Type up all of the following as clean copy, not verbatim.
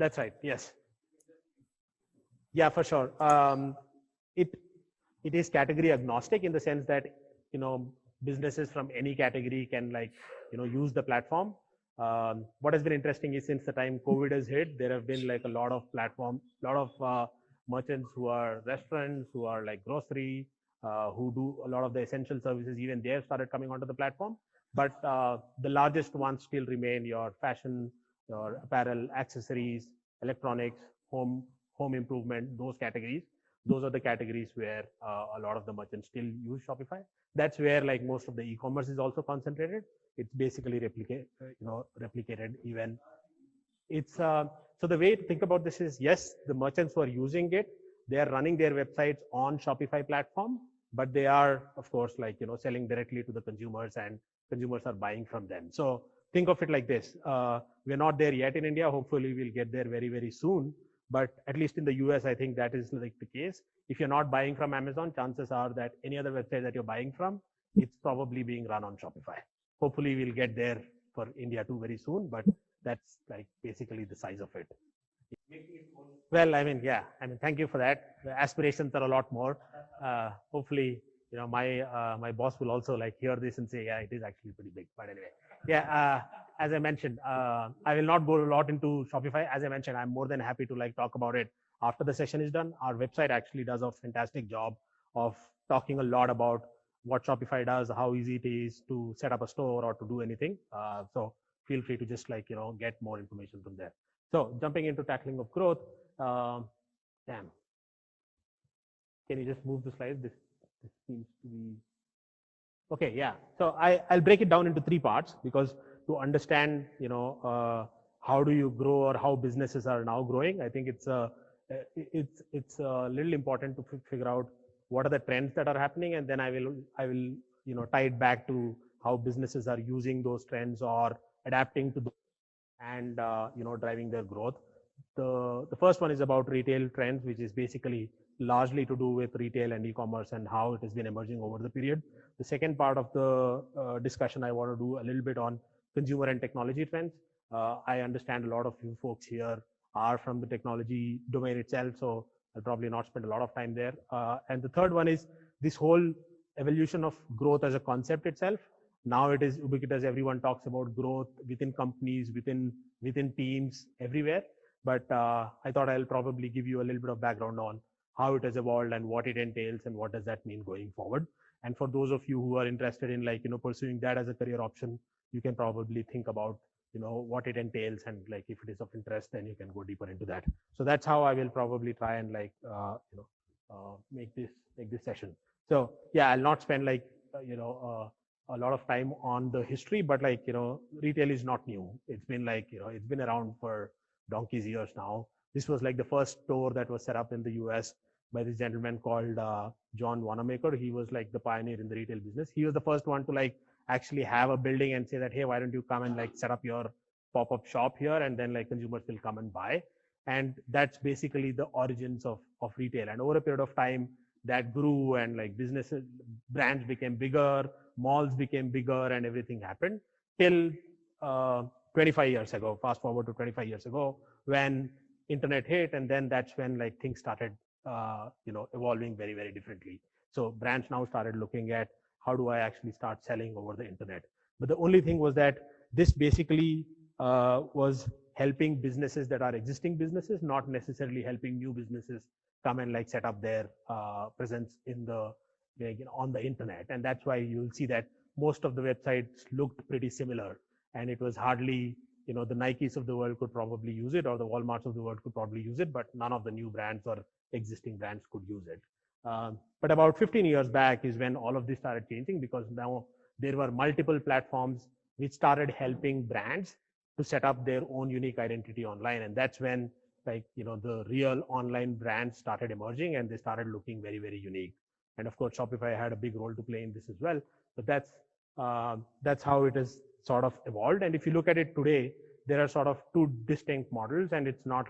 That's right. Yes. Yeah, for sure. It is category agnostic in the sense that businesses from any category can use the platform. What has been interesting is since the time COVID has hit, there have been like a lot of merchants who are restaurants, who are like grocery, who do a lot of the essential services. Even they have started coming onto the platform. But the largest ones still remain your fashion, your apparel, accessories, electronics, home improvement, those categories. Those are the categories where a lot of the merchants still use Shopify. That's where like most of the e-commerce is also concentrated. It's basically replicated even. It's so the way to think about this is, yes, the merchants who are using it, they are running their websites on Shopify platform, but they are of course selling directly to the consumers, and consumers are buying from them. So think of it like this. We're not there yet in India. Hopefully we'll get there very, very soon. But at least in the US, I think that is like the case. If you're not buying from Amazon, chances are that any other website that you're buying from, it's probably being run on Shopify. Hopefully we'll get there for India too very soon, but that's like basically the size of it. Well, thank you for that. The aspirations are a lot more. Hopefully, my boss will also like hear this and say, yeah, it is actually pretty big. But anyway, yeah, as I mentioned, I will not go a lot into Shopify. As I mentioned, I'm more than happy to talk about it after the session is done. Our website actually does a fantastic job of talking a lot about what Shopify does, how easy it is to set up a store or to do anything. So feel free to just get more information from there. So jumping into tackling of growth, can you just move the slides? This seems to be okay. Yeah. So I'll break it down into 3 parts, because to understand how do you grow or how businesses are now growing, I think it's a little important to figure out what are the trends that are happening, and then I will tie it back to how businesses are using those trends or adapting to them and driving their growth. The first one is about retail trends, which is basically largely to do with retail and e-commerce and how it has been emerging over the period. The second part of the discussion, I want to do a little bit on consumer and technology trends. I understand a lot of you folks here are from the technology domain itself, so I'll probably not spend a lot of time there. And the third one is this whole evolution of growth as a concept itself. Now it is ubiquitous. Everyone talks about growth within companies, within teams, everywhere. But I thought I'll probably give you a little bit of background on how it has evolved and what it entails and what does that mean going forward. And for those of you who are interested in pursuing that as a career option, you can probably think about what it entails, and if it is of interest, then you can go deeper into that. So that's how I will probably try and make this session. So yeah, I'll not spend a lot of time on the history, but retail is not new. It's been it's been around for donkey's years now. This was the first store that was set up in the US by this gentleman called John Wanamaker. He was the pioneer in the retail business. He was the first one to actually have a building and say that, hey, why don't you come and set up your pop-up shop here, and then consumers will come and buy. And that's basically the origins of retail. And over a period of time, that grew, and businesses, brands became bigger, malls became bigger, and everything happened till 25 years ago. Fast forward to 25 years ago when internet hit, and then that's when things started evolving very, very differently. So brands now started looking at how do I actually start selling over the internet. But the only thing was that this basically was helping businesses that are existing businesses, not necessarily helping new businesses come and set up their presence in the on the internet. And that's why you'll see that most of the websites looked pretty similar, and it was hardly the Nikes of the world could probably use it, or the Walmarts of the world could probably use it, but none of the new brands or existing brands could use it. But about 15 years back is when all of this started changing, because now there were multiple platforms which started helping brands to set up their own unique identity online. And that's when the real online brands started emerging, and they started looking very, very unique. And of course, Shopify had a big role to play in this as well. But that's how it has sort of evolved. And if you look at it today, there are sort of 2 distinct models, and it's not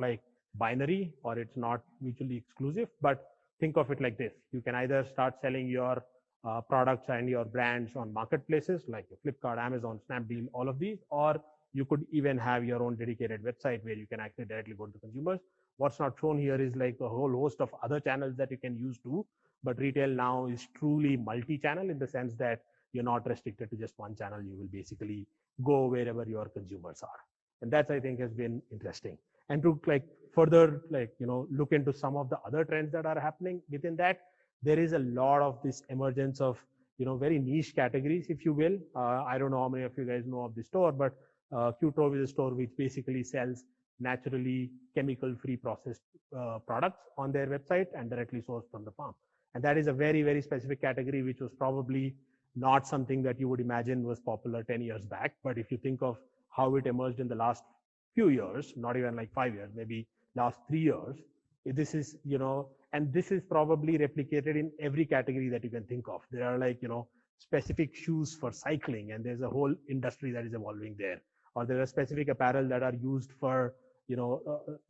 binary, or it's not mutually exclusive. But think of it like this. You can either start selling your products and your brands on marketplaces like Flipkart, Amazon, Snapdeal, all of these, or You could even have your own dedicated website where you can actually directly go to the consumers. What's not shown here is like a whole host of other channels that you can use too. But retail now is truly multi-channel in the sense that you're not restricted to just one channel. You will basically go wherever your consumers are. And that, I think, has been interesting. And to like further look into some of the other trends that are happening within that, there is a lot of this emergence of very niche categories, if you will. I don't know how many of you guys know of the store, but Qtrove is a store which basically sells naturally chemical-free processed products on their website and directly sourced from the farm. And that is a very, very specific category, which was probably not something that you would imagine was popular 10 years back. But if you think of how it emerged in the last few years, not even like 5 years, maybe last 3 years, this is, and this is probably replicated in every category that you can think of. There are like, specific shoes for cycling, and there's a whole industry that is evolving there. Or there are specific apparel that are used for,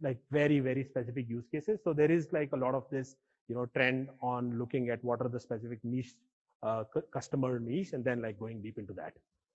like very, very specific use cases. So there is like a lot of this, trend on looking at what are the specific niche, customer niche, and then like going deep into that.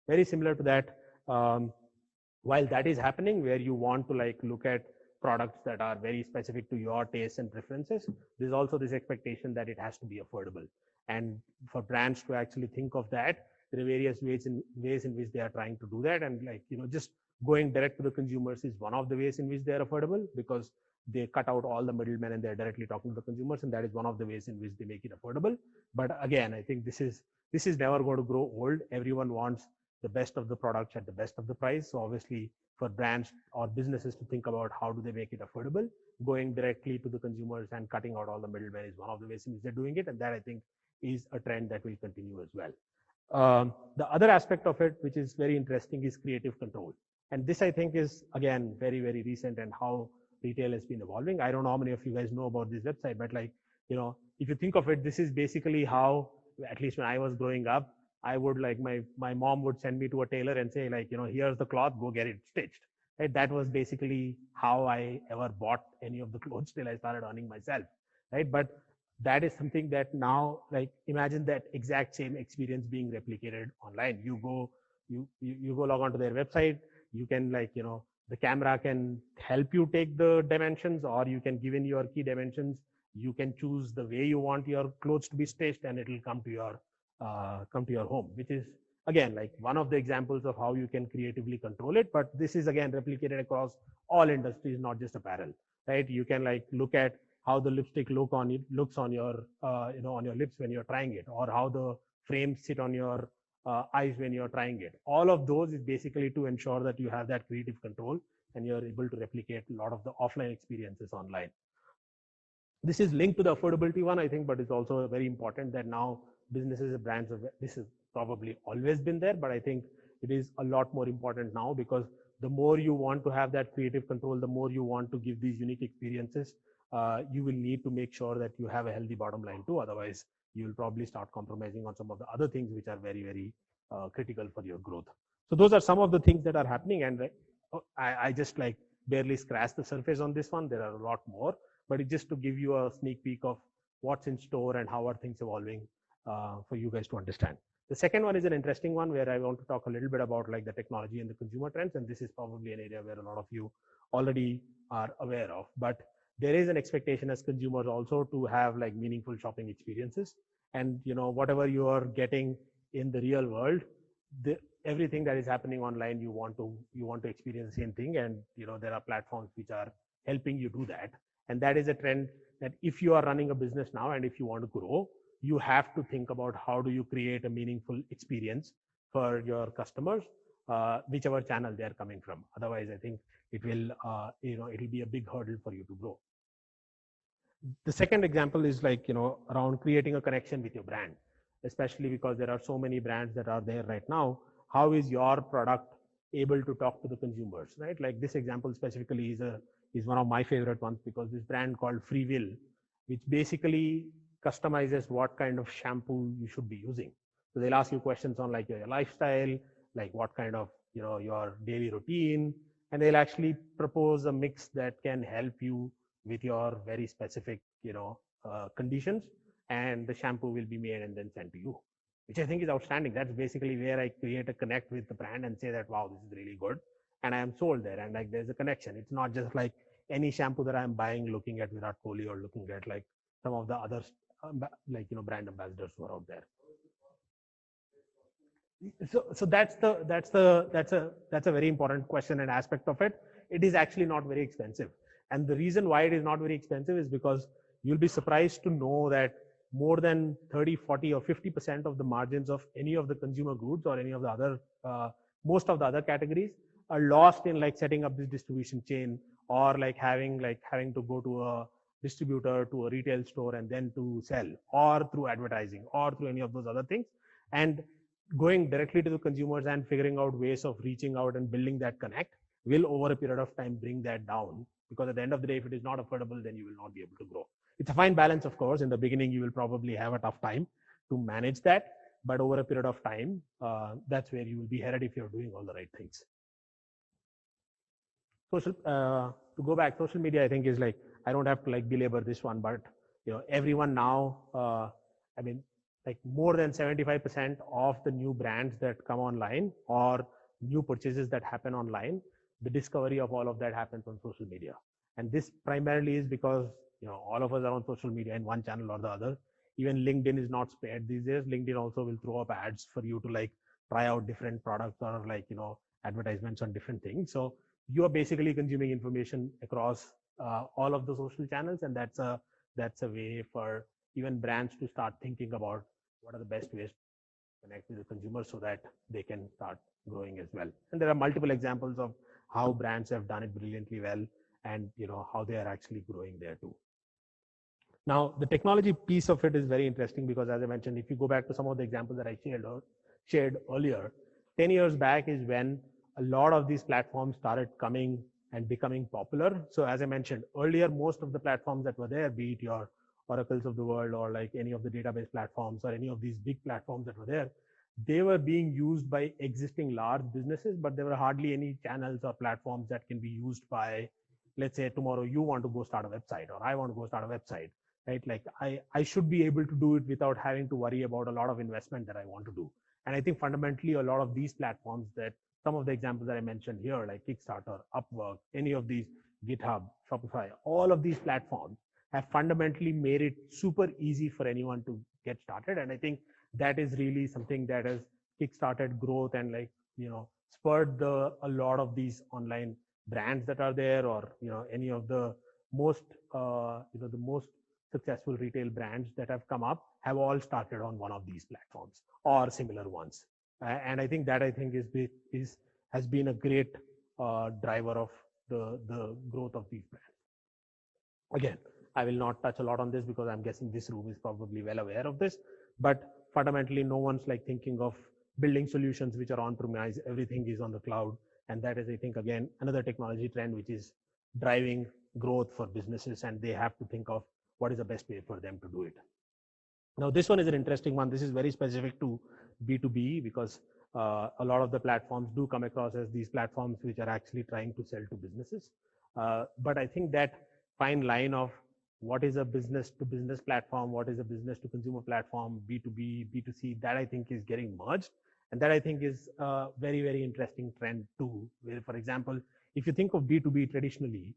Very similar to that, while that is happening, where you want to like look at products that are very specific to your tastes and preferences, there's also this expectation that it has to be affordable. And for brands to actually think of that, there are various ways in which they are trying to do that. And like, just going direct to the consumers is one of the ways in which they are affordable, because they cut out all the middlemen and they're directly talking to the consumers. And that is one of the ways in which they make it affordable. But again, I think this is never going to grow old. Everyone wants the best of the products at the best of the price. So obviously, for brands or businesses to think about how do they make it affordable, going directly to the consumers and cutting out all the middlemen is one of the ways in which they're doing it. And that, I think, is a trend that will continue as well. The other aspect of it, which is very interesting, is creative control. And this, I think, is, again, very, very recent and how retail has been evolving. I don't know how many of you guys know about this website, but like, if you think of it, this is basically how, at least when I was growing up, I would like my mom would send me to a tailor and say like, here's the cloth, go get it stitched. Right? That was basically how I ever bought any of the clothes till I started earning myself. Right? But that is something that now, like, imagine that exact same experience being replicated online. You go log on to their website. You can like, the camera can help you take the dimensions, or you can give in your key dimensions. You can choose the way you want your clothes to be stitched, and it will come to your home, which is again like one of the examples of how you can creatively control it. But this is again replicated across all industries, not just apparel, right? You can like look at how the lipstick looks on your on your lips when you're trying it, or how the frames sit on your eyes when you're trying it. All of those is basically to ensure that you have that creative control and you're able to replicate a lot of the offline experiences online. This is linked to the affordability one, I think, but it's also very important that now businesses and brands, this has probably always been there, but I think it is a lot more important now, because the more you want to have that creative control, the more you want to give these unique experiences, you will need to make sure that you have a healthy bottom line too. Otherwise, you will probably start compromising on some of the other things which are very, very critical for your growth. So those are some of the things that are happening, and I just like barely scratched the surface on this one. There are a lot more, but it's just to give you a sneak peek of what's in store and how are things evolving for you guys to understand. The second one is an interesting one where I want to talk a little bit about like the technology and the consumer trends, and this is probably an area where a lot of you already are aware of. But there is an expectation as consumers also to have like meaningful shopping experiences, and whatever you are getting in the real world, everything that is happening online, you want to experience the same thing, and there are platforms which are helping you do that. And that is a trend that if you are running a business now and if you want to grow, you have to think about how do you create a meaningful experience for your customers, whichever channel they are coming from. Otherwise, I think it will, it'll be a big hurdle for you to grow. The second example is like, around creating a connection with your brand, especially because there are so many brands that are there right now. How is your product able to talk to the consumers, right? Like this example specifically is one of my favorite ones, because this brand called Free Will, which basically customizes what kind of shampoo you should be using. So they'll ask you questions on like your lifestyle, like what kind of, your daily routine, and they'll actually propose a mix that can help you with your very specific, conditions, and the shampoo will be made and then sent to you, which I think is outstanding. That's basically where I create a connect with the brand and say that, wow, this is really good. and I am sold there, and like there's a connection. It's not just like any shampoo that I'm buying looking at Virat Kohli or looking at like some of the other brand ambassadors who are out there. So that's a very important question and aspect of it. It is actually not very expensive, and the reason why it is not very expensive is because you'll be surprised to know that more than 30, 40, or 50% of the margins of any of the consumer goods or any of the other most of the other categories are lost in like setting up this distribution chain, or like having to go to a distributor, to a retail store, and then to sell, or through advertising, or through any of those other things. And going directly to the consumers and figuring out ways of reaching out and building that connect will over a period of time bring that down, because at the end of the day, if it is not affordable, then you will not be able to grow. It's a fine balance, of course. In the beginning, you will probably have a tough time to manage that, but over a period of time, that's where you will be headed if you're doing all the right things. To go back, social media, I think, is like, I don't have to like belabor this one, but everyone now, I mean, like more than 75% of the new brands that come online or new purchases that happen online, the discovery of all of that happens on social media. And this primarily is because all of us are on social media in one channel or the other. Even LinkedIn is not spared these days. LinkedIn also will throw up ads for you to like try out different products, or like advertisements on different things. So you are basically consuming information across all of the social channels, and that's a way for even brands to start thinking about what are the best ways to connect with the consumer so that they can start growing as well. And there are multiple examples of how brands have done it brilliantly well, and how they are actually growing there too. Now, the technology piece of it is very interesting because, as I mentioned, if you go back to some of the examples that I shared earlier, 10 years back is when a lot of these platforms started coming and becoming popular. So as I mentioned earlier, most of the platforms that were there, be it your Oracles of the world or like any of the database platforms or any of these big platforms that were there, they were being used by existing large businesses, but there were hardly any channels or platforms that can be used by, let's say tomorrow you want to go start a website, or I want to go start a website, right? Like I should be able to do it without having to worry about a lot of investment that I want to do. And I think fundamentally a lot of these platforms, that some of the examples that I mentioned here, like Kickstarter, Upwork, any of these, GitHub, Shopify, all of these platforms have fundamentally made it super easy for anyone to get started. And I think that is really something that has kickstarted growth and like spurred a lot of these online brands that are there, or any of the most the most successful retail brands that have come up have all started on one of these platforms or similar ones. And I think that has been a great driver of the growth of these brands. Again, I will not touch a lot on this because I'm guessing this room is probably well aware of this, but fundamentally no one's like thinking of building solutions which are on premise. Everything is on the cloud, and that is, I think, again, another technology trend which is driving growth for businesses, and they have to think of what is the best way for them to do it. Now, this one is an interesting one. This is very specific to B2B because a lot of the platforms do come across as these platforms which are actually trying to sell to businesses. But I think that fine line of what is a business to business platform, what is a business to consumer platform, B2B, B2C, that I think is getting merged. And that I think is a very, very interesting trend too, where, for example, if you think of B2B traditionally,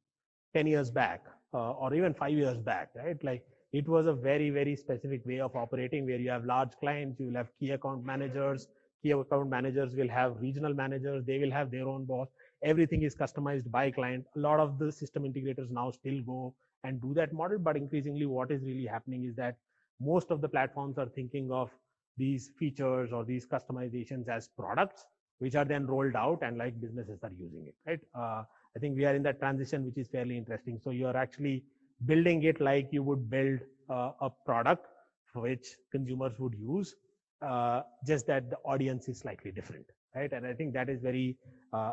10 years back or even 5 years back, right? Like it was a very, very specific way of operating where you have large clients, you will have key account managers. Key account managers will have regional managers. They will have their own boss. Everything is customized by client. A lot of the system integrators now still go and do that model, but increasingly what is really happening is that most of the platforms are thinking of these features or these customizations as products, which are then rolled out and like businesses are using it, right? I think we are in that transition, which is fairly interesting. So you are actually building it like you would build a product for which consumers would use, just that the audience is slightly different, right? And I think that is very,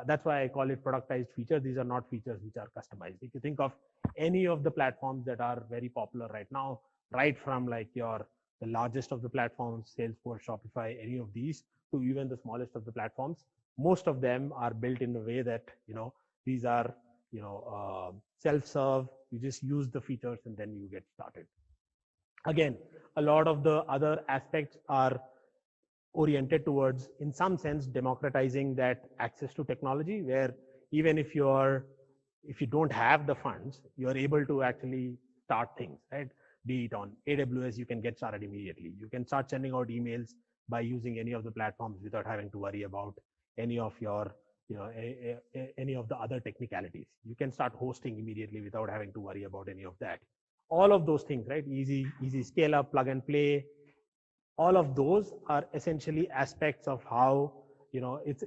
that's why I call it productized features. These are not features which are customized. If you think of any of the platforms that are very popular right now, right from like the largest of the platforms, Salesforce, Shopify, any of these, to even the smallest of the platforms, most of them are built in a way that, these are, self-serve. You just use the features and then you get started. Again, a lot of the other aspects are oriented towards, in some sense, democratizing that access to technology, where even if you don't have the funds, you're able to actually start things, right? Be it on AWS, you can get started immediately. You can start sending out emails by using any of the platforms without having to worry about any of your, any of the other technicalities. You can start hosting immediately without having to worry about any of that. All of those things, right? Easy scale up, plug and play. All of those are essentially aspects of how, it's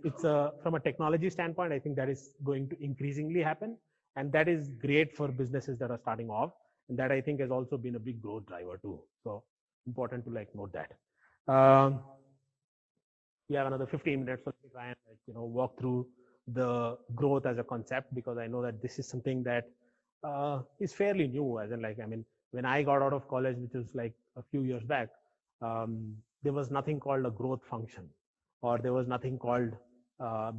from a technology standpoint, I think that is going to increasingly happen. And that is great for businesses that are starting off. And that I think has also been a big growth driver too. So important to note that. We have another 15 minutes, so try and walk through the growth as a concept, because I know that this is something that is fairly new. As in, when I got out of college, which was a few years back, there was nothing called a growth function, or there was nothing called,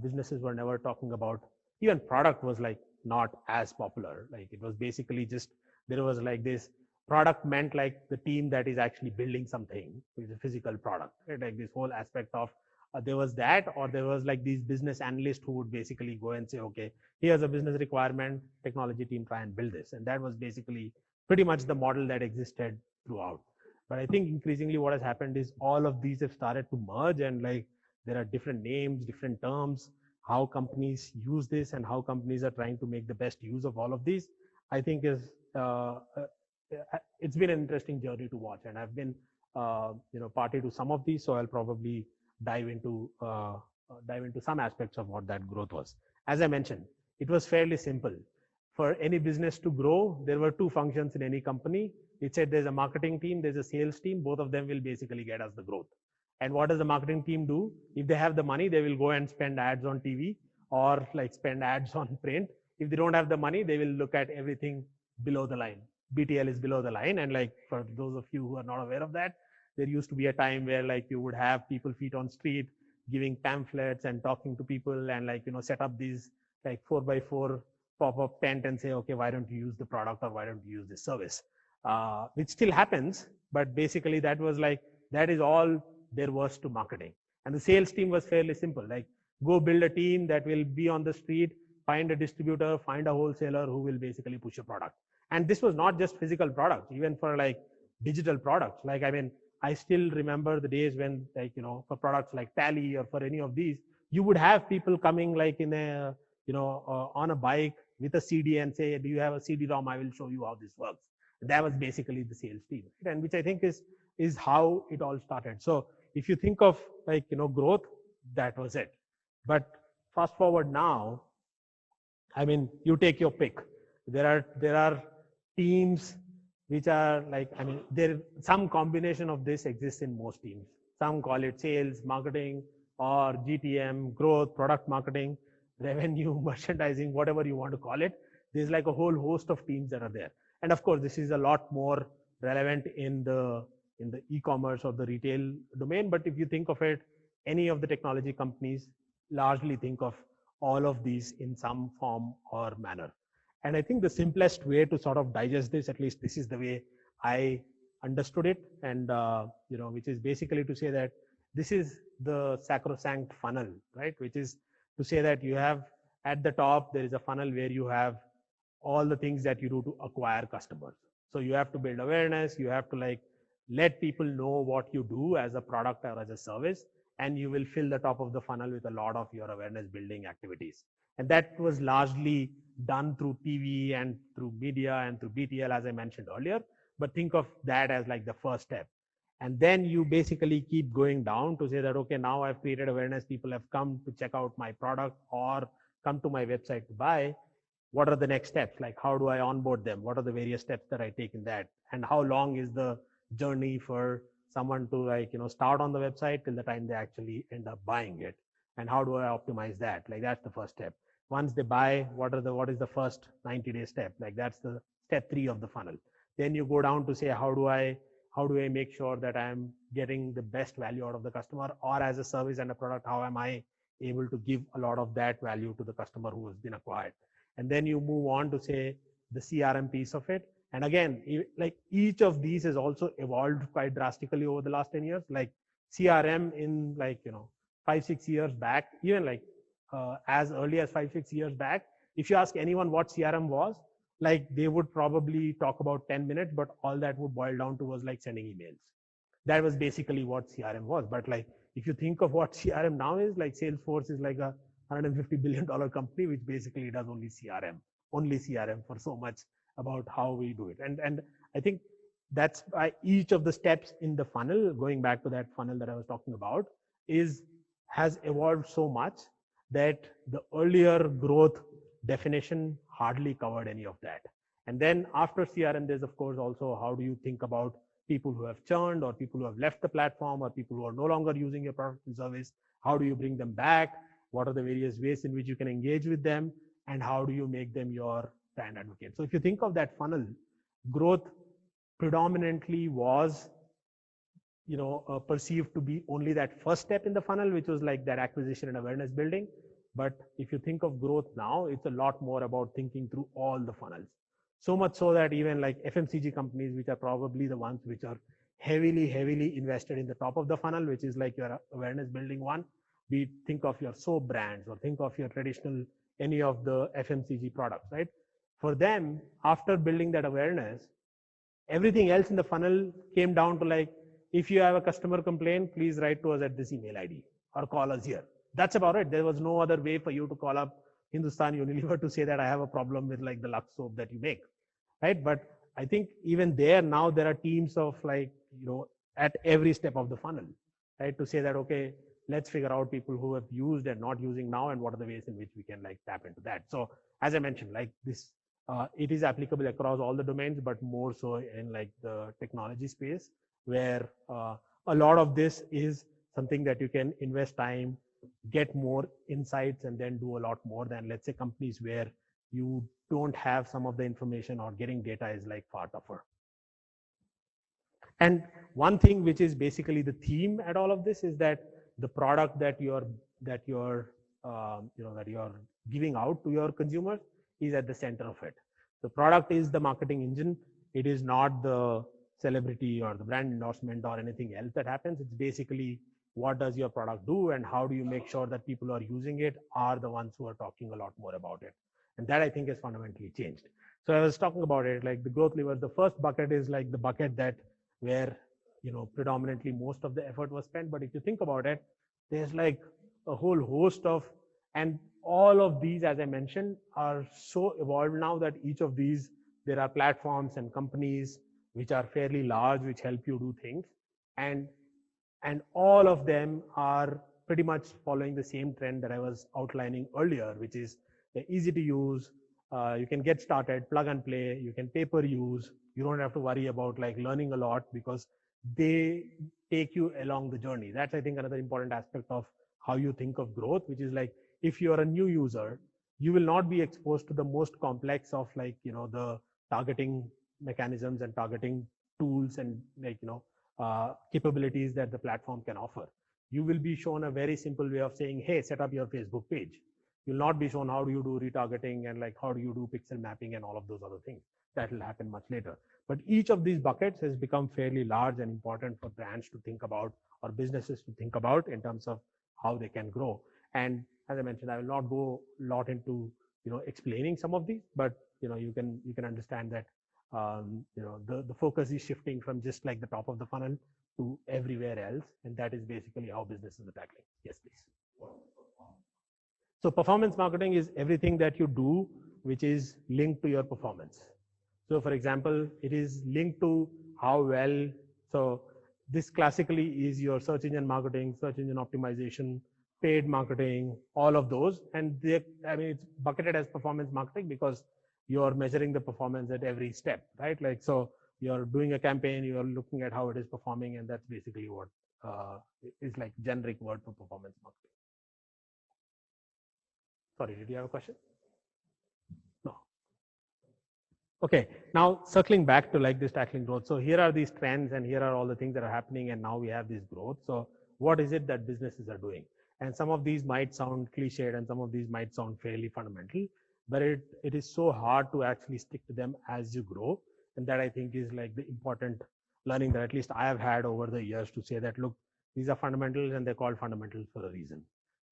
businesses were never talking about, even product was not as popular. It was basically just, there was this product meant the team that is actually building something, which is a physical product, right? This whole aspect of, there was that, or there was these business analysts who would basically go and say, okay, here's a business requirement, technology team try and build this. And that was basically pretty much the model that existed throughout. But I think increasingly what has happened is all of these have started to merge, and there are different names, different terms, how companies use this and how companies are trying to make the best use of all of these. I think is, it's been an interesting journey to watch, and I've been, party to some of these, so I'll probably dive into some aspects of what that growth was. As I mentioned, it was fairly simple. For any business to grow, there were two functions in any company. It said there's a marketing team, there's a sales team. Both of them will basically get us the growth. And what does the marketing team do? If they have the money, they will go and spend ads on TV, or spend ads on print. If they don't have the money, they will look at everything below the line. BTL is below the line. And for those of you who are not aware of that, there used to be a time where you would have people feet on street giving pamphlets and talking to people, and set up these 4x4 pop-up tent and say, okay, why don't you use the product, or why don't you use this service? Which still happens, but basically that was that is all there was to marketing. And the sales team was fairly simple, go build a team that will be on the street, find a distributor, find a wholesaler who will basically push a product. And this was not just physical products, even for digital products. I still remember the days when, for products like Tally or for any of these, you would have people coming in a, on a bike with a CD and say, do you have a CD-ROM? I will show you how this works. That was basically the sales team, right? And which I think is how it all started. So if you think of growth, that was it. But fast forward now, you take your pick. There are teams which are some combination of this exists in most teams. Some call it sales, marketing, or GTM, growth, product marketing, revenue, merchandising, whatever you want to call it. There's a whole host of teams that are there. And of course, this is a lot more relevant in the e-commerce or the retail domain. But if you think of it, any of the technology companies largely think of all of these in some form or manner. And I think the simplest way to sort of digest this, at least this is the way I understood it, and which is basically to say that this is the sacrosanct funnel, right? Which is to say that you have at the top, there is a funnel where you have all the things that you do to acquire customers. So you have to build awareness, you have to let people know what you do as a product or as a service, and you will fill the top of the funnel with a lot of your awareness building activities. And that was largely done through TV and through media and through BTL, as I mentioned earlier. But think of that as the first step. And then you basically keep going down to say that, okay, now I've created awareness, people have come to check out my product or come to my website to buy. What are the next steps? How do I onboard them? What are the various steps that I take in that? And how long is the journey for someone to start on the website till the time they actually end up buying it? And how do I optimize that? That's the first step. Once they buy, what is the first 90-day step? That's the step 3 of the funnel. Then you go down to say, how do I make sure that I'm getting the best value out of the customer, or as a service and a product, how am I able to give a lot of that value to the customer who has been acquired? And then you move on to say the CRM piece of it. And again, each of these has also evolved quite drastically over the last 10 years. CRM in 5-6 years back, even as early as 5-6 years back, if you ask anyone what CRM was, like they would probably talk about 10 minutes, but all that would boil down to was like sending emails. That was basically what CRM was. But like, if you think of what CRM now is, like Salesforce is like a $150 billion company, which basically does only CRM for so much about how we do it. And I think that's why each of the steps in the funnel, going back to that funnel that I was talking about, has evolved so much that the earlier growth definition hardly covered any of that. And then after CRM, there's of course also how do you think about people who have churned or people who have left the platform or people who are no longer using your product and service. How do you bring them back? What are the various ways in which you can engage with them? And how do you make them your brand advocate? So if you think of that funnel, growth predominantly was perceived to be only that first step in the funnel, which was like that acquisition and awareness building. But if you think of growth now, it's a lot more about thinking through all the funnels. So much so that even like FMCG companies, which are probably the ones which are heavily invested in the top of the funnel, which is like your awareness building one, be think of your soap brands or think of your traditional, any of the FMCG products, right? For them, after building that awareness, everything else in the funnel came down to like, if you have a customer complaint, please write to us at this email ID or call us here. That's about it. There was no other way for you to call up Hindustan Unilever to say that I have a problem with like the Lux soap that you make, right? But I think even there now there are teams of like, at every step of the funnel, right? To say that, okay, let's figure out people who have used and not using now and what are the ways in which we can like tap into that. So as I mentioned, like this, it is applicable across all the domains, but more so in like the technology space where a lot of this is something that you can invest time, get more insights, and then do a lot more than, let's say, companies where you don't have some of the information or getting data is like far tougher. And one thing which is basically the theme at all of this is that the product that you're giving out to your consumers is at the center of it. The product is the marketing engine. It is not the celebrity or the brand endorsement or anything else that happens. It's basically what does your product do and how do you make sure that people who are using it are the ones who are talking a lot more about it. And that I think has fundamentally changed. So I was talking about it, like the growth levers. The first bucket is like the bucket that where predominantly most of the effort was spent. But if you think about it, there's like a whole host of, and all of these, as I mentioned, are so evolved now that each of these, there are platforms and companies which are fairly large, which help you do things. And all of them are pretty much following the same trend that I was outlining earlier, which is they're easy to use. You can get started, plug and play. You can pay per use. You don't have to worry about like learning a lot because they take you along the journey. That's, I think, another important aspect of how you think of growth, which is like, if you're a new user, you will not be exposed to the most complex of like, the targeting mechanisms and targeting tools and like, capabilities that the platform can offer. You will be shown a very simple way of saying, hey, set up your Facebook page. You'll not be shown how do you do retargeting and like how do you do pixel mapping and all of those other things. That will happen much later. But each of these buckets has become fairly large and important for brands to think about or businesses to think about in terms of how they can grow. And as I mentioned, I will not go a lot into explaining some of these, but you can understand that the focus is shifting from just like the top of the funnel to everywhere else, and that is basically how businesses are tackling. Yes, please. So performance marketing is everything that you do which is linked to your performance. So for example, it is linked to how well, so this classically is your search engine marketing, search engine optimization, paid marketing, all of those. And it's bucketed as performance marketing because you're measuring the performance at every step, right? Like, so you're doing a campaign, you're looking at how it is performing, and that's basically what is like generic word for performance marketing. Sorry, did you have a question? No. Okay, now circling back to like this tackling growth. So here are these trends and here are all the things that are happening, and now we have this growth. So what is it that businesses are doing? And some of these might sound cliched and some of these might sound fairly fundamental, but it is so hard to actually stick to them as you grow. And that I think is like the important learning that at least I have had over the years, to say that, look, these are fundamentals and they're called fundamentals for a reason,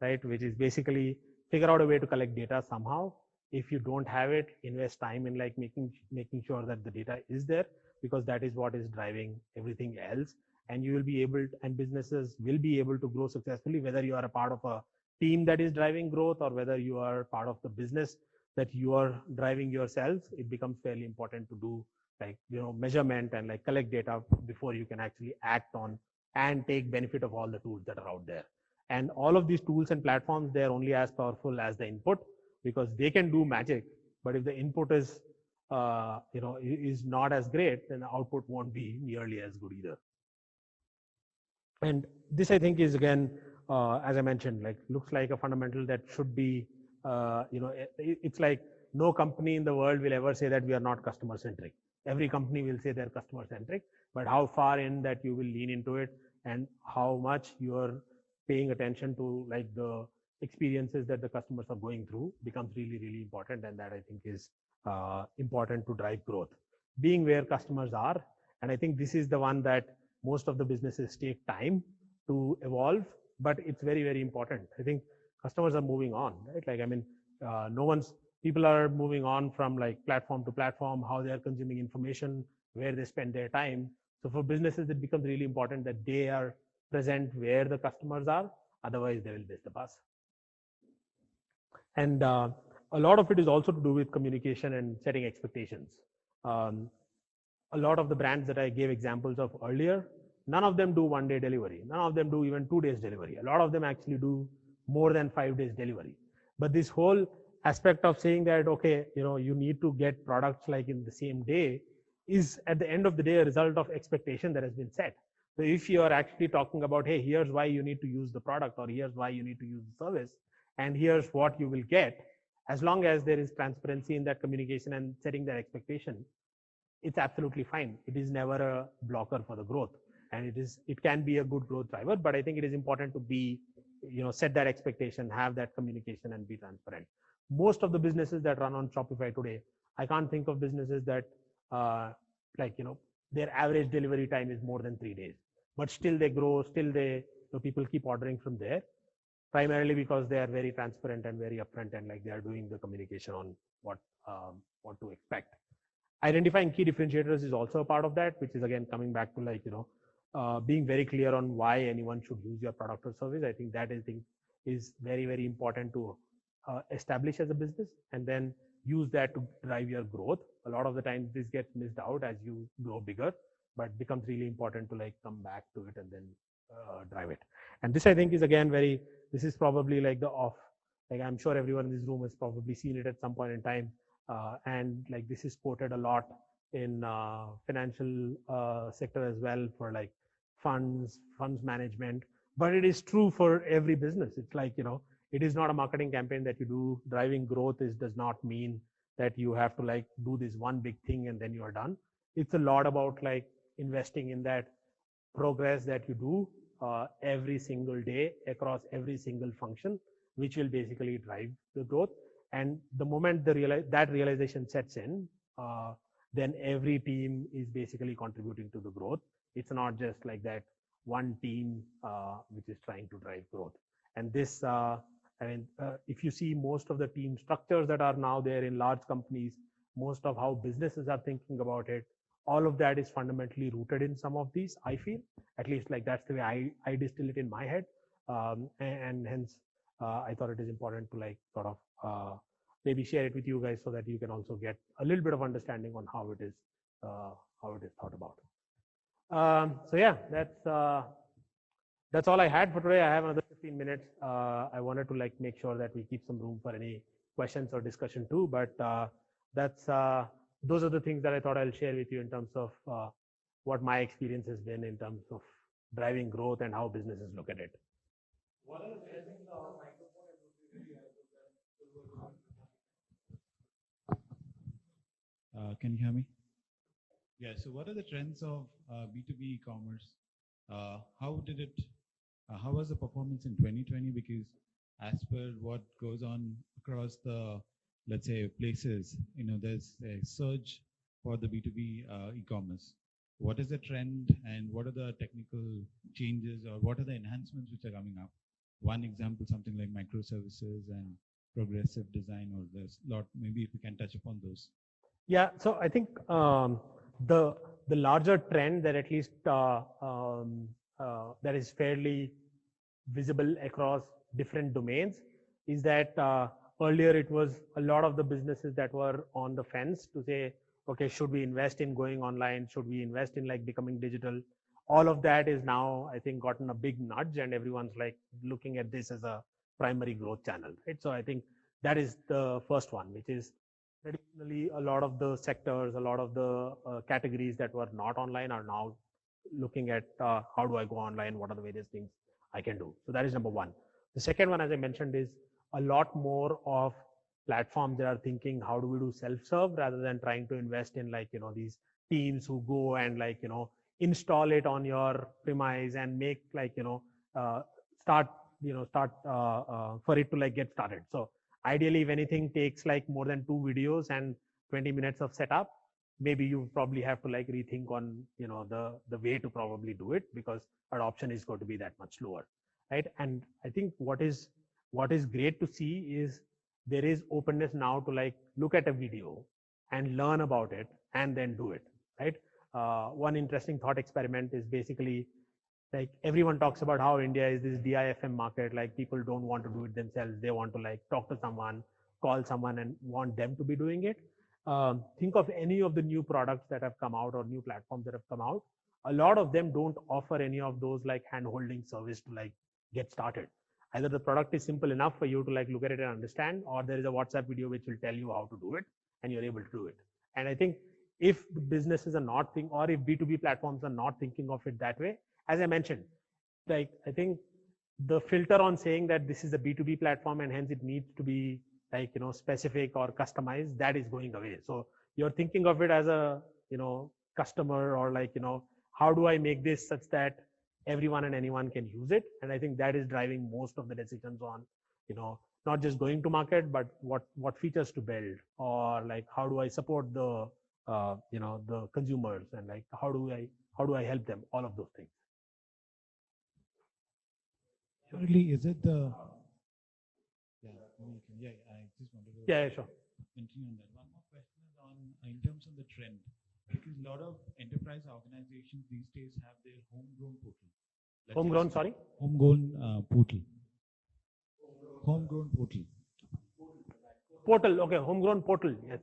right? Which is basically figure out a way to collect data somehow. If you don't have it, invest time in like making sure that the data is there, because that is what is driving everything else. And you will be able to, and businesses will be able to grow successfully, whether you are a part of a team that is driving growth or whether you are part of the business that you are driving yourselves. It becomes fairly important to do like, measurement and like collect data before you can actually act on and take benefit of all the tools that are out there. And all of these tools and platforms, they're only as powerful as the input, because they can do magic, but if the input is is not as great, then the output won't be nearly as good either. And this, I think, is again, as I mentioned, like looks like a fundamental that should be, it's like no company in the world will ever say that we are not customer centric. Every company will say they're customer centric, but how far in that you will lean into it and how much you're paying attention to like the experiences that the customers are going through becomes really, really important. And that, I think, is important to drive growth. Being where customers are, and I think this is the one that most of the businesses take time to evolve, but it's very, very important. I think customers are moving on, right? Like, I mean, people are moving on from like platform to platform, how they are consuming information, where they spend their time. So for businesses, it becomes really important that they are present where the customers are. Otherwise, they will miss the bus. And a lot of it is also to do with communication and setting expectations. A lot of the brands that I gave examples of earlier, none of them do 1-day delivery. None of them do even 2 days delivery. A lot of them actually do more than 5 days delivery. But this whole aspect of saying that, okay, you need to get products like in the same day is at the end of the day a result of expectation that has been set. So if you are actually talking about, hey, here's why you need to use the product, or here's why you need to use the service, and here's what you will get, as long as there is transparency in that communication and setting that expectation, it's absolutely fine. It is never a blocker for the growth, and it can be a good growth driver. But I think it is important to be, set that expectation, have that communication, and be transparent. Most of the businesses that run on Shopify today, I can't think of businesses that their average delivery time is more than 3 days, but still they grow, still people keep ordering from there, primarily because they are very transparent and very upfront, and like they are doing the communication on what to expect. Identifying key differentiators is also a part of that, which is again coming back to like, being very clear on why anyone should use your product or service. I think that is very, very important to establish as a business, and then use that to drive your growth. A lot of the times this gets missed out as you grow bigger, but becomes really important to like come back to it and then drive it. And this, I think, is again this is probably like like I'm sure everyone in this room has probably seen it at some point in time. And like this is quoted a lot in financial sector as well, for like funds management, but it is true for every business. It's like, it is not a marketing campaign that you do. Driving growth does not mean that you have to like do this one big thing and then you are done. It's a lot about like investing in that progress that you do every single day across every single function, which will basically drive the growth. And the moment that realization sets in, then every team is basically contributing to the growth. It's not just like that one team which is trying to drive growth. And this, if you see most of the team structures that are now there in large companies, most of how businesses are thinking about it, all of that is fundamentally rooted in some of these, I feel. At least like that's the way I distill it in my head. And hence, I thought it is important to like sort of maybe share it with you guys so that you can also get a little bit of understanding on how it is thought about. So yeah, that's all I had for today. I have another 15 minutes. I wanted to like make sure that we keep some room for any questions or discussion too. But those are the things that I thought I'll share with you in terms of what my experience has been in terms of driving growth and how businesses look at it. What are the trends of Can you hear me? Yeah. So what are the trends of B2B e-commerce? How was the performance in 2020? Because as per what goes on across the, let's say, places, there's a surge for the B2B e-commerce. What is the trend, and what are the technical changes, or what are the enhancements which are coming up? One example, something like microservices and progressive design, or there's a lot, maybe if you can touch upon those. Yeah, so I think the larger trend that at least that is fairly visible across different domains is that earlier it was a lot of the businesses that were on the fence to say, okay, should we invest in going online? Should we invest in like becoming digital? All of that is now, I think, gotten a big nudge, and everyone's like looking at this as a primary growth channel, right? So I think that is the first one, which is traditionally a lot of the sectors, a lot of the categories that were not online are now looking at how do I go online? What are the various things I can do? So that is number one. The second one, as I mentioned, is a lot more of platforms that are thinking how do we do self-serve rather than trying to invest in like these teams who go and like install it on your premise and make like uh, start for it to like get started. So ideally, if anything takes like more than 2 videos and 20 minutes of setup, maybe you probably have to like rethink on the way to probably do it, because adoption is going to be that much lower, right? And I think what is great to see is there is openness now to like look at a video and learn about it and then do it, right? One interesting thought experiment is basically like everyone talks about how India is this DIFM market, like people don't want to do it themselves, they want to like talk to someone, call someone and want them to be doing it. Think of any of the new products that have come out or new platforms that have come out. A lot of them don't offer any of those like hand holding service to like get started. Either the product is simple enough for you to like look at it and understand, or there is a WhatsApp video which will tell you how to do it and you're able to do it. And I think if the businesses are not thinking, or if B2B platforms are not thinking of it that way, as I mentioned, like I think the filter on saying that this is a B2B platform and hence it needs to be like specific or customized, that is going away. So you're thinking of it as a customer, or like how do I make this such that everyone and anyone can use it? And I think that is driving most of the decisions on not just going to market, but what features to build, or like how do I support the the consumers, and like how do I help them, all of those things. Currently, is it the yeah, maybe you can, yeah, I just wanted to Yeah, sure. continue on that. One more question is on in terms of the trend, because a lot of enterprise organizations these days have their homegrown portal. Homegrown, sorry? Homegrown portal. Homegrown portal. Portal, okay, homegrown portal, yes.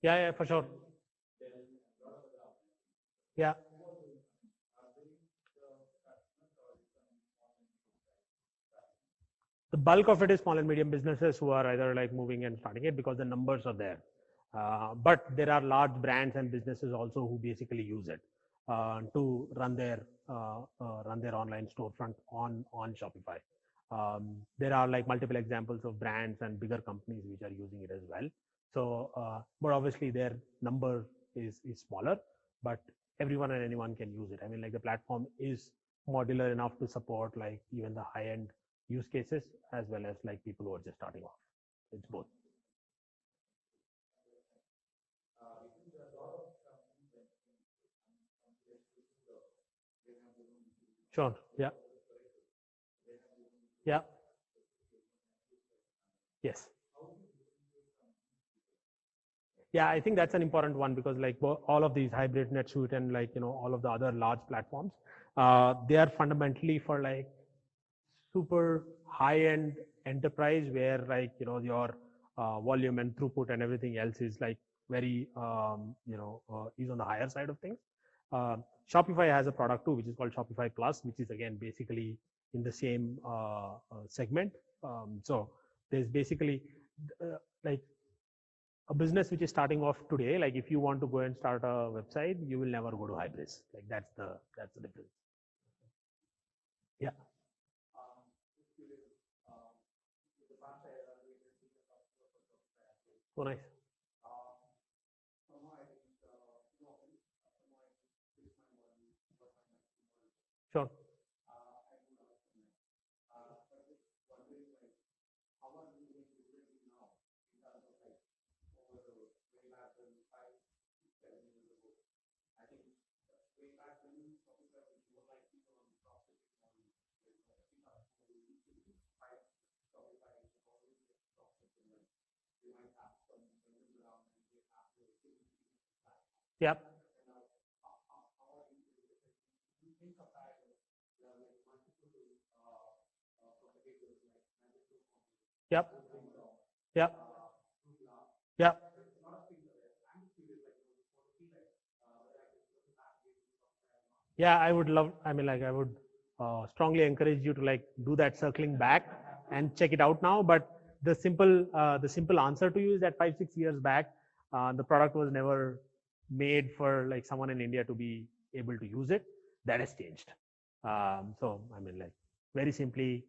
Yeah, for sure. Yeah. The bulk of it is small and medium businesses who are either like moving and starting it because the numbers are there. But there are large brands and businesses also who basically use it to run their online storefront on Shopify. There are like multiple examples of brands and bigger companies which are using it as well. So, but obviously their number is smaller, but everyone and anyone can use it. I mean, like the platform is modular enough to support like even the high end use cases as well as like people who are just starting off. It's both. Sure. Yeah. Yeah. Yes. Yeah, I think that's an important one, because like all of these hybrid, NetSuite, and like all of the other large platforms, they are fundamentally for like super high-end enterprise where like your volume and throughput and everything else is like very is on the higher side of things. Shopify has a product too which is called Shopify Plus, which is again basically in the same segment. So there's basically like a business which is starting off today, like if you want to go and start a website, you will never go to Hybris. Like that's the difference. Yeah. So nice. Sure. Yep. Yep. Yep. Yep. Yeah, I would love, I mean, like, I would strongly encourage you to like do that circling back and check it out now. But the simple answer to you is that 5, 6 years back, the product was never made for like someone in India to be able to use it. That has changed. So, I mean, like, very simply,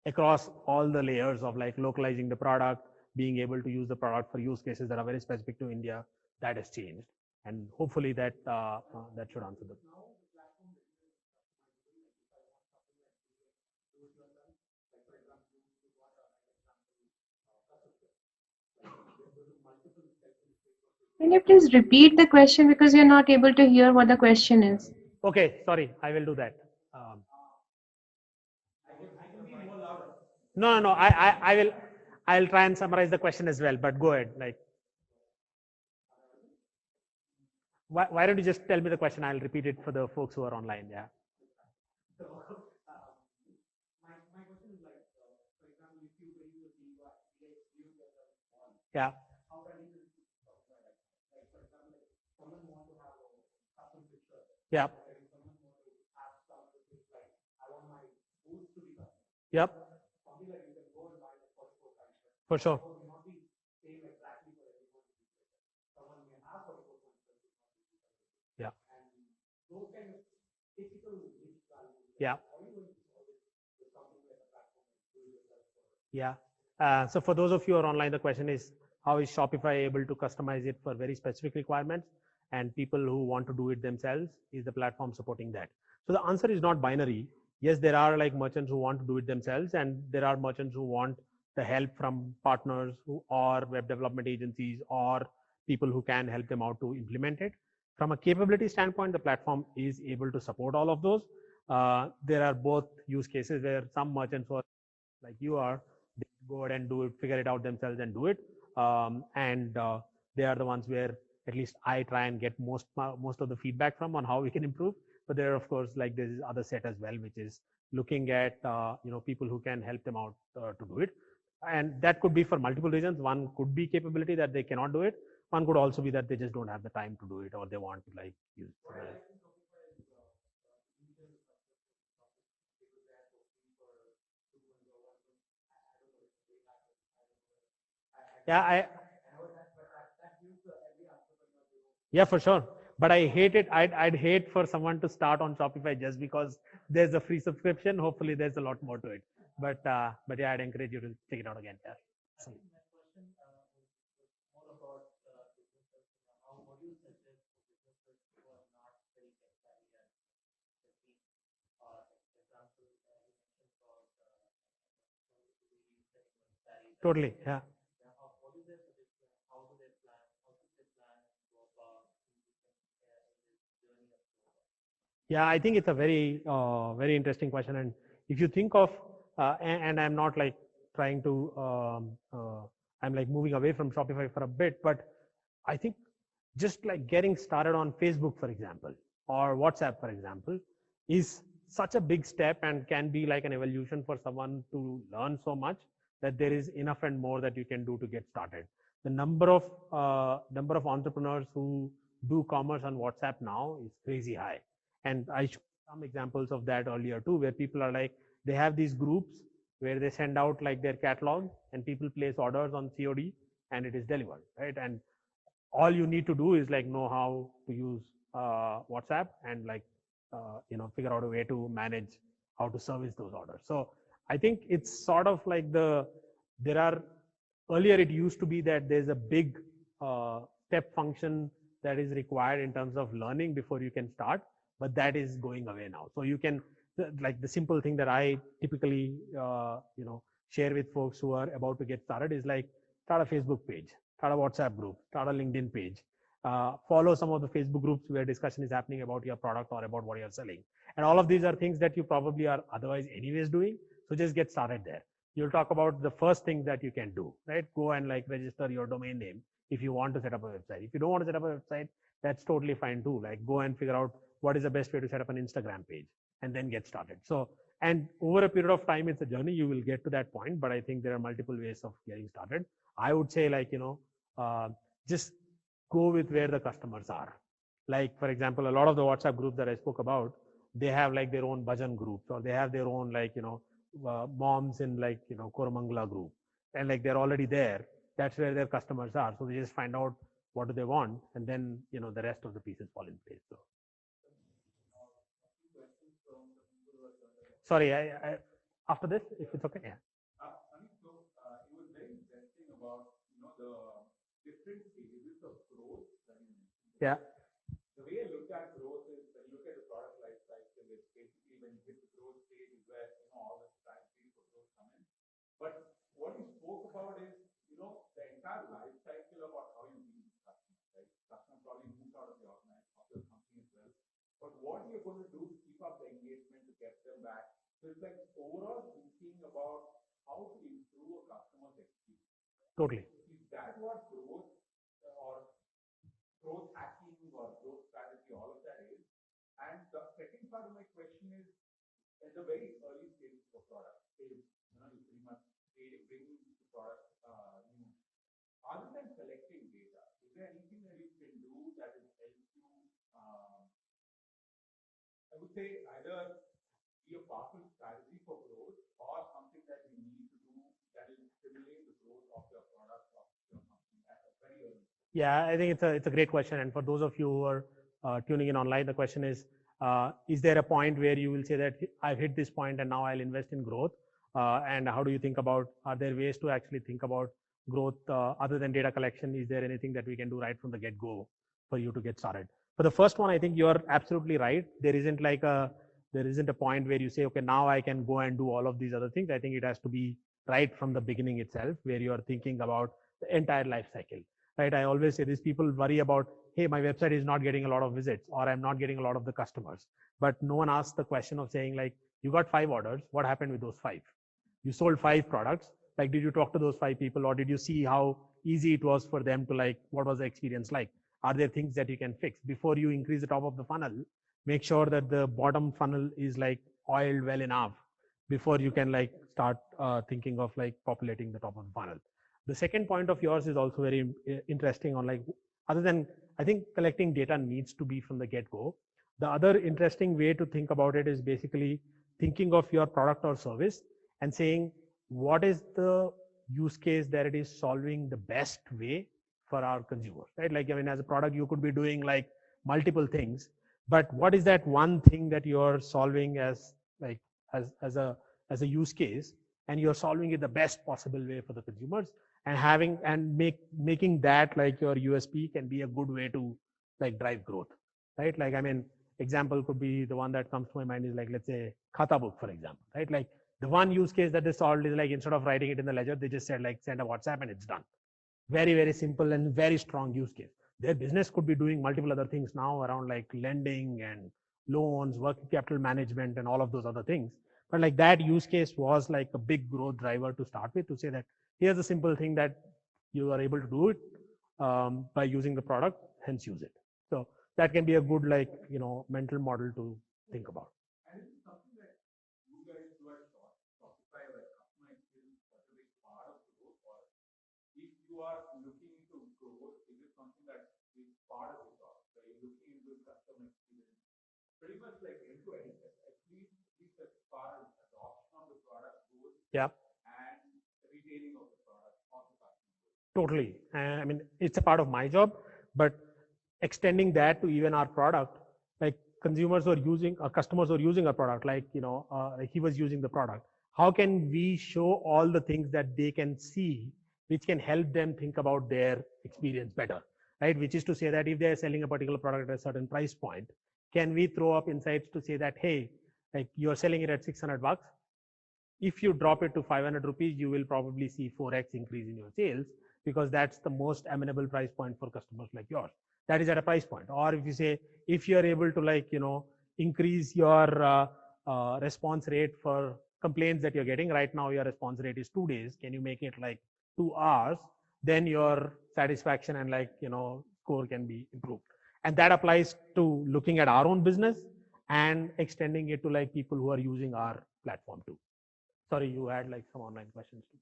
across all the layers of like localizing the product, being able to use the product for use cases that are very specific to India, that has changed. And hopefully that should answer the. Can you please repeat the question because you're not able to hear what the question is? Okay, sorry, I will do that. No, no, no. I'll try and summarize the question as well. But go ahead. Like, why don't you just tell me the question? I'll repeat it for the folks who are online. Yeah. Yeah. Yeah. Yep. For sure. Yeah. Yeah. Yeah. So for those of you who are online, the question is, how is Shopify able to customize it for very specific requirements? And people who want to do it themselves, is the platform supporting that? So the answer is not binary. Yes, there are like merchants who want to do it themselves, and there are merchants who want the help from partners who or web development agencies or people who can help them out to implement it. From a capability standpoint, the platform is able to support all of those. There are both use cases where some merchants who are like you are, they go ahead and do it, figure it out themselves and do it. And they are the ones where at least I try and get most of the feedback from on how we can improve. But there are, of course, like this other set as well, which is looking at people who can help them out to do it. And that could be for multiple reasons. One could be capability that they cannot do it. One could also be that they just don't have the time to do it, or they want to like use. Yeah, yeah, for sure. But I hate it. I'd hate for someone to start on Shopify just because there's a free subscription. Hopefully, there's a lot more to it. But yeah, I'd encourage you to check it out again. Yeah. Awesome. Totally. Yeah. Yeah, I think it's a very, very interesting question. And if you think of, and I'm not like trying to, I'm like moving away from Shopify for a bit, but I think just like getting started on Facebook, for example, or WhatsApp, for example, is such a big step and can be like an evolution for someone to learn so much that there is enough and more that you can do to get started. The number of entrepreneurs who do commerce on WhatsApp now is crazy high. And I showed some examples of that earlier too, where people are like, they have these groups where they send out like their catalog and people place orders on COD and it is delivered, right? And all you need to do is like know how to use WhatsApp and like figure out a way to manage how to service those orders. So I think it's sort of like there are earlier it used to be that there's a big step function that is required in terms of learning before you can start, but that is going away now. So you can like the simple thing that I typically share with folks who are about to get started is like start a Facebook page, start a WhatsApp group, start a LinkedIn page, follow some of the Facebook groups where discussion is happening about your product or about what you're selling. And all of these are things that you probably are otherwise anyways doing. So just get started there. you'll talk about the first thing that you can do, right? Go and like register your domain name if you want to set up a website. If you don't want to set up a website, that's totally fine too. Like go and figure out what is the best way to set up an Instagram page and then get started. So, and over a period of time, it's a journey. You will get to that point, but I think there are multiple ways of getting started. I would say like, just go with where the customers are. Like, for example, a lot of the WhatsApp groups that I spoke about, they have like their own bhajan groups, or they have their own like, moms in like, Koramangala group. And like they're already there. That's where their customers are. So they just find out what do they want, and then, the rest of the pieces fall in place. So. Sorry, after this, if it's okay. Yeah. It was very interesting about, the different stages of growth that you mentioned. Yeah. The way I look at growth is when you look at the product life cycle, it's basically when you hit the growth stage is where, all the strategies for growth come in. But what you spoke about is, the entire life cycle about how you deal with customers, right? Customer probably moves out of your company as well. But what you're going to do to keep up the engagement to get them back. So it's like overall thinking about how to improve a customer's experience. Totally. Is that what growth or growth hacking or growth strategy, all of that is? And the second part of my question is, at the very early stages of a product, you pretty much bring the product new. Other than collecting data, is there anything that you can do that will help you, I would say, either be a powerful strategy for growth or something that you need to do that will stimulate the growth of your product or your company at a very early stage? Yeah, I think it's a great question. And for those of you who are tuning in online, the question is there a point where you will say that I've hit this point and now I'll invest in growth? And how do you think about, are there ways to actually think about growth other than data collection? Is there anything that we can do right from the get-go for you to get started? For the first one, I think you're absolutely right. There isn't a point where you say, okay, now I can go and do all of these other things. I think it has to be right from the beginning itself, where you are thinking about the entire life cycle. Right? I always say this, people worry about, hey, my website is not getting a lot of visits, or I'm not getting a lot of the customers. But no one asks the question of saying like, you got 5 orders, what happened with those 5? You sold 5 products. Like, did you talk to those 5 people, or did you see how easy it was for them to like, what was the experience like? Are there things that you can fix before you increase the top of the funnel? Make sure that the bottom funnel is like oiled well enough before you can like start thinking of like populating the top of the funnel. The second point of yours is also very interesting on like, other than, I think collecting data needs to be from the get-go. The other interesting way to think about it is basically thinking of your product or service and saying, what is the use case that it is solving the best way for our consumers, right? Like, I mean, as a product, you could be doing like multiple things, but what is that one thing that you're solving as like, as a use case, and you're solving it the best possible way for the consumers, and making that like your USP can be a good way to like drive growth, right? Like, I mean, example could be the one that comes to my mind is like, let's say Khata book, for example, right? Like the one use case that they solved is like, instead of writing it in the ledger, they just said like, send a WhatsApp and it's done. Very, very simple and very strong use case. Their business could be doing multiple other things now around like lending and loans, working capital management, and all of those other things. But like that use case was like a big growth driver to start with, to say that here's a simple thing that you are able to do it by using the product, hence use it. So that can be a good like, mental model to think about. And is it something that you guys do at Shopify, where customer experience is such a big part of growth? Or if you are looking into growth, is it something that is part of the job, where you're looking into customer experience? Pretty much like end to end, at least as far as adoption of the product goes. Yeah. And retaining of the product on the customer. Totally. I mean, it's a part of my job, but extending that to even our product, like customers are using our product, like, like he was using the product. How can we show all the things that they can see, which can help them think about their experience better, right? Which is to say that if they're selling a particular product at a certain price point, can we throw up insights to say that, hey, like you're selling it at 600 bucks. If you drop it to 500 rupees, you will probably see 4x increase in your sales, because that's the most amenable price point for customers like yours. That is at a price point. Or if you say, if you're able to like, increase your response rate for complaints that you're getting right now, your response rate is 2 days. Can you make it like 2 hours? Then your satisfaction and score can be improved. And that applies to looking at our own business and extending it to like people who are using our platform too. Sorry, you had like some online questions too.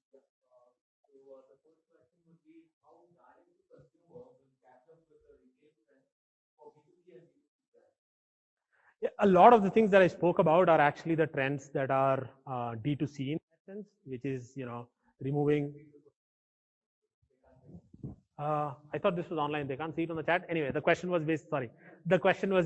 Yeah, a lot of the things that I spoke about are actually the trends that are D2C in essence, which is removing. I thought this was online. They can't see it on the chat. Anyway, the question was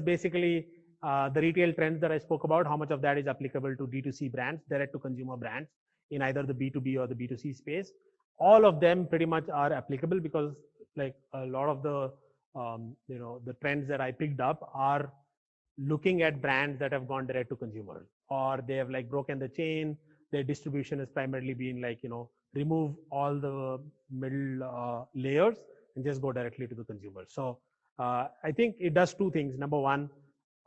basically the retail trends that I spoke about. How much of that is applicable to D2C brands, direct to consumer brands, in either the B2B or the B2C space? All of them pretty much are applicable because like a lot of the the trends that I picked up are looking at brands that have gone direct to consumer, or they have like broken the chain. Their distribution has primarily been like remove all the middle layers and just go directly to the consumer. So I think it does two things. Number one,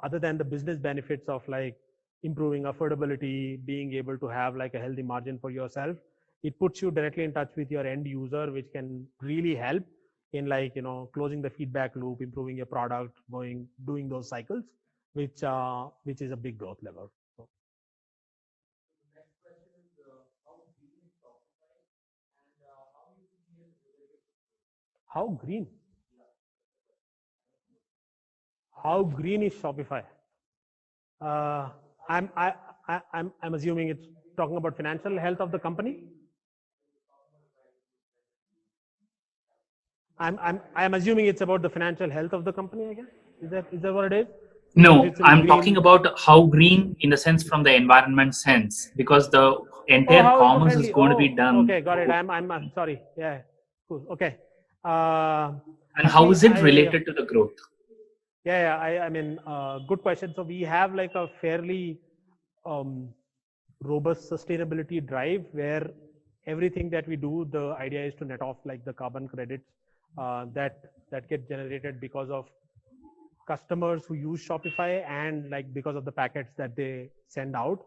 other than the business benefits of like improving affordability, being able to have like a healthy margin for yourself, it puts you directly in touch with your end user, which can really help in like closing the feedback loop, improving your product, doing those cycles, which is a big growth lever. So. How green? How green is Shopify? I'm assuming it's talking about financial health of the company. I'm assuming it's about the financial health of the company, I guess. Is that what it is? No, I'm talking about how green in the sense from the environment sense, because the entire commerce is going to be done. Okay, got it. I'm sorry. Yeah, cool. Okay. And how is it related to the growth? Yeah. I mean, good question. So we have like a fairly robust sustainability drive where everything that we do, the idea is to net off like the carbon credits that get generated because of customers who use Shopify and like because of the packets that they send out.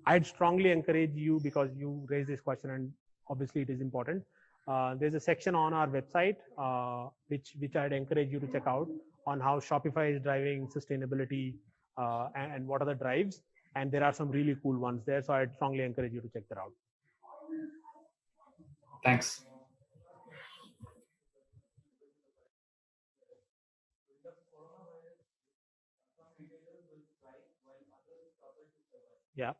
I'd strongly encourage you, because you raised this question and obviously it is important. There's a section on our website which I'd encourage you to check out on how Shopify is driving sustainability and what are the drives. And there are some really cool ones there. So I'd strongly encourage you to check that out. Thanks. Yeah.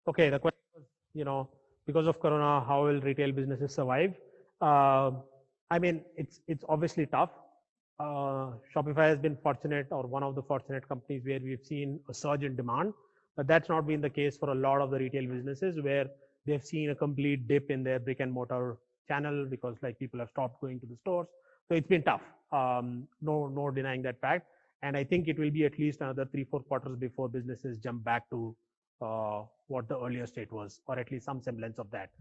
Okay, the question was, because of Corona, how will retail businesses survive? I mean, it's obviously tough. Shopify has been fortunate, or one of the fortunate companies where we've seen a surge in demand, but that's not been the case for a lot of the retail businesses where they've seen a complete dip in their brick and mortar channel because like people have stopped going to the stores. So it's been tough. No denying that fact. And I think it will be at least another 3-4 quarters before businesses jump back to what the earlier state was, or at least some semblance of that.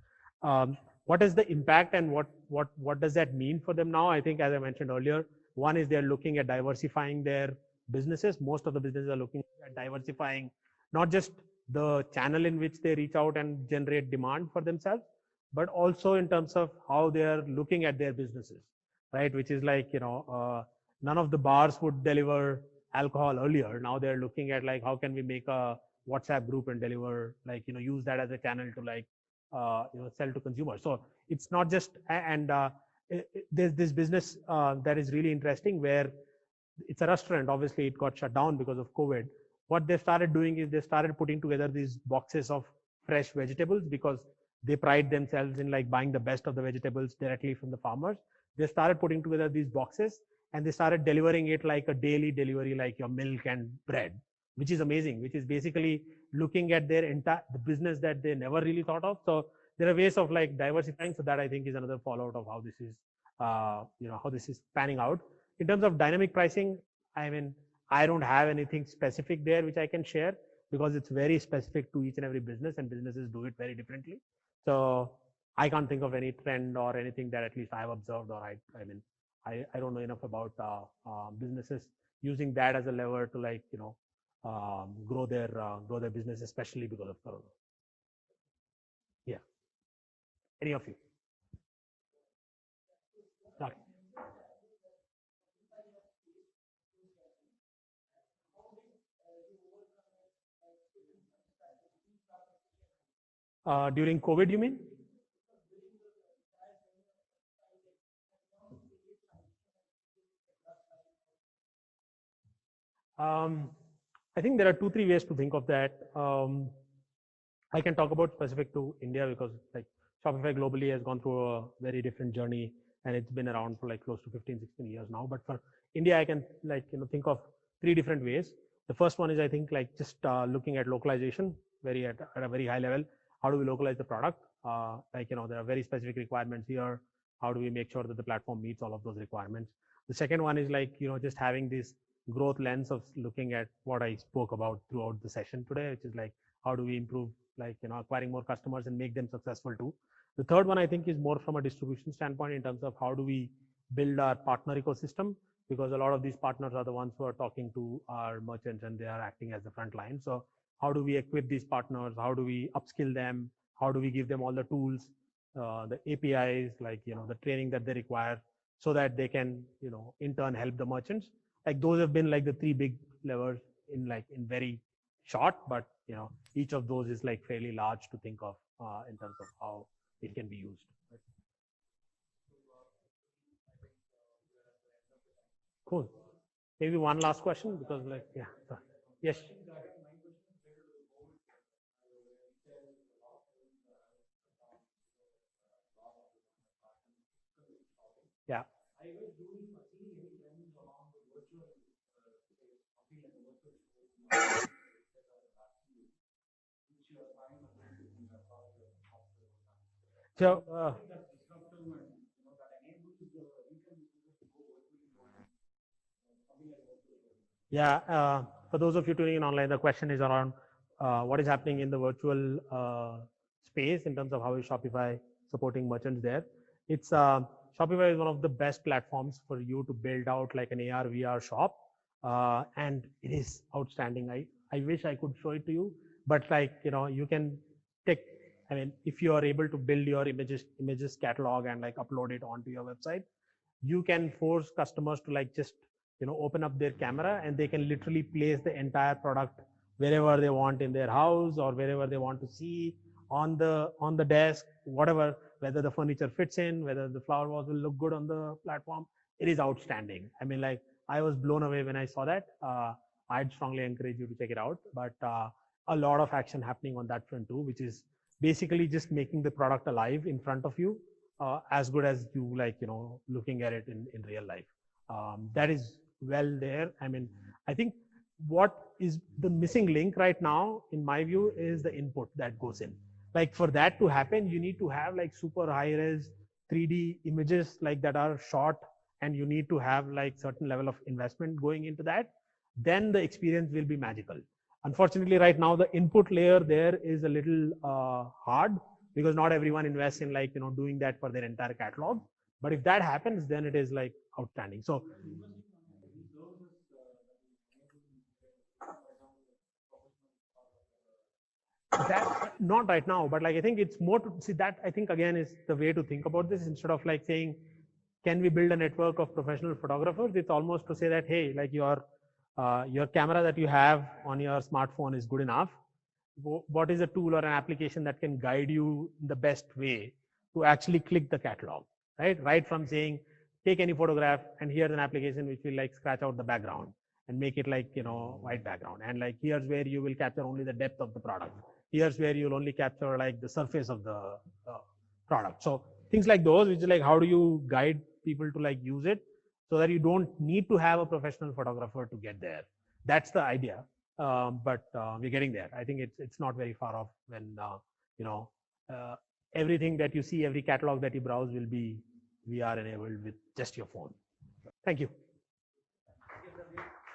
What is the impact and what does that mean for them now? I think, as I mentioned earlier, one is they're looking at diversifying their businesses. Most of the businesses are looking at diversifying not just the channel in which they reach out and generate demand for themselves, but also in terms of how they're looking at their businesses, right? Which is like, none of the bars would deliver alcohol earlier. Now they're looking at like, how can we make a WhatsApp group and deliver, like, use that as a channel to like, sell to consumers. So it's not just, and there's this business that is really interesting where it's a restaurant. Obviously it got shut down because of COVID. What they started doing is they started putting together these boxes of fresh vegetables because they pride themselves in like buying the best of the vegetables directly from the farmers. They started putting together these boxes and they started delivering it like a daily delivery, like your milk and bread, which is amazing, which is basically looking at their entire business that they never really thought of. So there are ways of like diversifying. So that I think is another fallout of how this is, how this is panning out. In terms of dynamic pricing, I mean, I don't have anything specific there which I can share because it's very specific to each and every business and businesses do it very differently. So I can't think of any trend or anything that at least I've observed or I don't know enough about businesses using that as a lever to like grow their business, especially because of Corona. Yeah. Any of you? Okay. During COVID, you mean? I think there are 2-3 ways to think of that. I can talk about specific to India because like Shopify globally has gone through a very different journey and it's been around for like close to 15-16 years now. But for India, I can like think of 3 different ways. The first one is I think like just looking at localization at a very high level. How do we localize the product? There are very specific requirements here. How do we make sure that the platform meets all of those requirements? The second one is like just having this growth lens of looking at what I spoke about throughout the session today, which is like how do we improve acquiring more customers and make them successful too. The third one I think is more from a distribution standpoint in terms of how do we build our partner ecosystem, because a lot of these partners are the ones who are talking to our merchants and they are acting as the front line. So how do we equip these partners? How do we upskill them? How do we give them all the tools, the APIs, the training that they require so that they can, in turn help the merchants. Like those have been like the 3 big levers in very short, but each of those is like fairly large to think of in terms of how it can be used. Cool. Maybe one last question because yeah. Sorry. Yes. Yeah. So, yeah, for those of you tuning in online, the question is around what is happening in the virtual space in terms of how is Shopify supporting merchants there. It's Shopify is one of the best platforms for you to build out like an AR VR shop, and it is outstanding. I wish I could show it to you, but you can take. I mean, if you are able to build your images catalog and like upload it onto your website, you can force customers to just open up their camera and they can literally place the entire product wherever they want in their house or wherever they want to see on the desk, whatever, whether the furniture fits in, whether the flower vase will look good on the platform. It is outstanding. I mean, I was blown away when I saw that. I'd strongly encourage you to check it out, but a lot of action happening on that front too, which is basically just making the product alive in front of you, as good as you looking at it in real life. That is well there. I mean, I think what is the missing link right now, in my view, is the input that goes in. Like for that to happen, you need to have super high res 3D images that are shot, and you need to have certain level of investment going into that. Then the experience will be magical. Unfortunately, right now the input layer there is a little hard because not everyone invests in doing that for their entire catalog. But if that happens, then it is outstanding. So that not right now, but I think it's more to see that. I think again is the way to think about this. Instead of saying, can we build a network of professional photographers? It's almost to say that, hey, your camera that you have on your smartphone is good enough. What is a tool or an application that can guide you in the best way to actually click the catalog, right? Right from saying, take any photograph and here's an application which will scratch out the background and make it white background. And here's where you will capture only the depth of the product. Here's where you'll only capture the surface of the product. So things like those, which is how do you guide people to use it so that you don't need to have a professional photographer to get there. That's the idea. But we're getting there. I think it's not very far off when everything that you see, every catalog that you browse will be VR enabled with just your phone. Thank you.